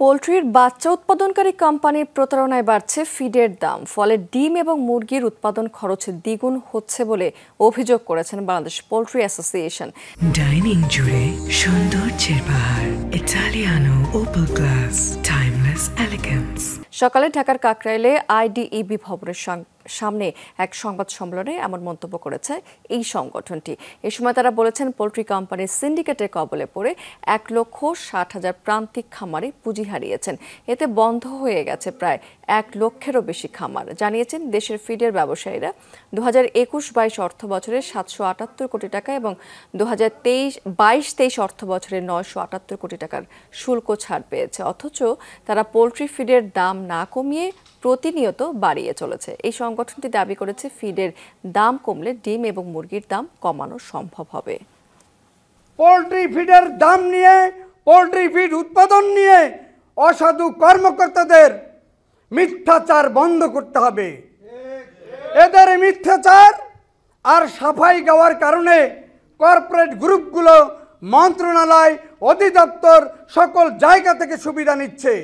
পোল্ট্রির বাচ্চা উৎপাদনকারী কোম্পানির প্রতারণায় বাড়ছে ফিডের দাম, ফলে ডিম এবং মুরগির উৎপাদন খরচ দ্বিগুণ হচ্ছে বলে অভিযোগ করেছেন বাংলাদেশ পোল্ট্রি অ্যাসোসিয়েশন। ডাইনিং জুড়ে সৌন্দর্যের পাহাড়, Italiano Opel glass, timeless elegance. সকালে ঢাকার কাকরাইলে আইডিইবি ভবনের সামনে এক সংবাদ সম্মেলনে এমন মন্তব্য করেছে এই সংগঠনটি। এ সময় তারা বলেছেন, পোল্ট্রি কোম্পানির সিন্ডিকেটের কবলে পড়ে 1,60,000 প্রান্তিক খামারি পুঁজি হারিয়েছেন। এতে বন্ধ হয়ে গেছে প্রায় 1 লক্ষেরও বেশি খামার। জানিয়েছেন দেশের ফিডের ব্যবসায়ীরা 2021-22 অর্থ বছরে 778 কোটি টাকা এবং 2022-23 অর্থ বছরে 978 কোটি টাকার শুল্ক ছাড় পেয়েছে, অথচ তারা পোল্ট্রি ফিডের দাম না কমিয়ে প্রতিনিয়ত বাড়িয়ে চলেছে। এই সংগঠনটি দাবি করেছে, ফিডের দাম কমলে ডিম এবং মুরগির দাম কমানো সম্ভব হবে। পোল্ট্রি ফিডের দাম নিয়ে, পোল্ট্রি ফিড উৎপাদন নিয়ে অসাধু কর্মকর্তাদের মিথ্যাচার বন্ধ করতে হবে। এদের মিথ্যাচার আর সাফাই গাওয়ার কারণে কর্পোরেট গ্রুপগুলো মন্ত্রণালয়, অধিদপ্তর সকল জায়গা থেকে সুবিধা নিচ্ছে।